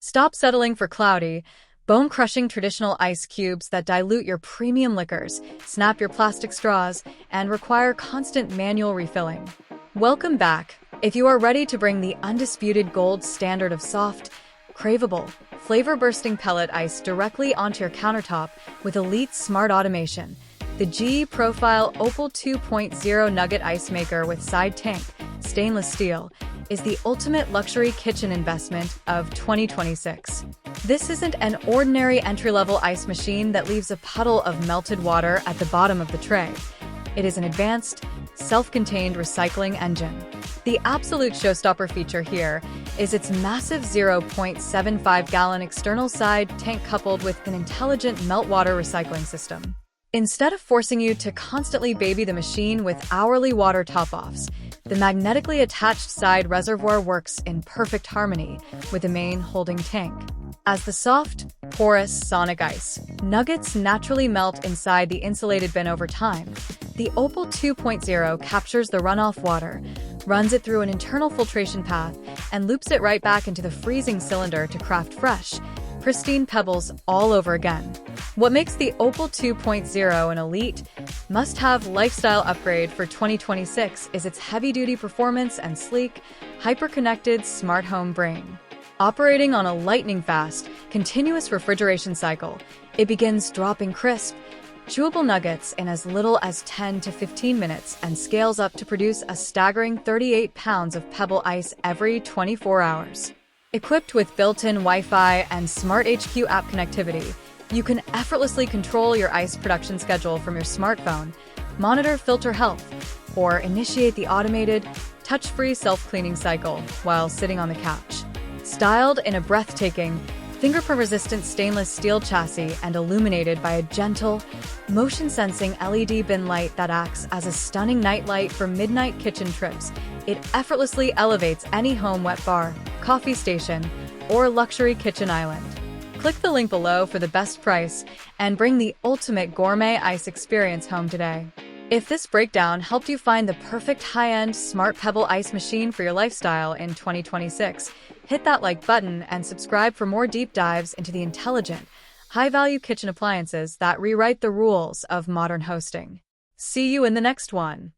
Stop settling for cloudy, bone-crushing traditional ice cubes that dilute your premium liquors, snap your plastic straws, and require constant manual refilling. Welcome back. If you are ready to bring the undisputed gold standard of soft, craveable, flavor-bursting pellet ice directly onto your countertop with elite smart automation, the GE Profile Opal 2.0 Nugget Ice Maker with side tank, stainless steel, is the ultimate luxury kitchen investment of 2026. This isn't an ordinary entry-level ice machine that leaves a puddle of melted water at the bottom of the tray. It is an advanced, self-contained recycling engine. The absolute showstopper feature here is its massive 0.75-gallon external side tank coupled with an intelligent meltwater recycling system. Instead of forcing you to constantly baby the machine with hourly water top-offs, the magnetically attached side reservoir works in perfect harmony with the main holding tank. As the soft, porous sonic ice nuggets naturally melt inside the insulated bin over time, the Opal 2.0 captures the runoff water, runs it through an internal filtration path, and loops it right back into the freezing cylinder to craft fresh, pristine pebbles all over again. What makes the Opal 2.0 an elite, must-have lifestyle upgrade for 2026 is its heavy-duty performance and sleek, hyper-connected smart home brain. Operating on a lightning-fast, continuous refrigeration cycle, it begins dropping crisp, chewable nuggets in as little as 10 to 15 minutes and scales up to produce a staggering 38 pounds of pebble ice every 24 hours. Equipped with built-in Wi-Fi and Smart HQ app connectivity, you can effortlessly control your ice production schedule from your smartphone, monitor filter health, or initiate the automated, touch-free self-cleaning cycle while sitting on the couch. Styled in a breathtaking, fingerprint-resistant stainless steel chassis and illuminated by a gentle, motion-sensing LED bin light that acts as a stunning nightlight for midnight kitchen trips, it effortlessly elevates any home wet bar, coffee station, or luxury kitchen island. Click the link below for the best price and bring the ultimate gourmet ice experience home today. If this breakdown helped you find the perfect high-end smart pebble ice machine for your lifestyle in 2026, hit that like button and subscribe for more deep dives into the intelligent, high-value kitchen appliances that rewrite the rules of modern hosting. See you in the next one.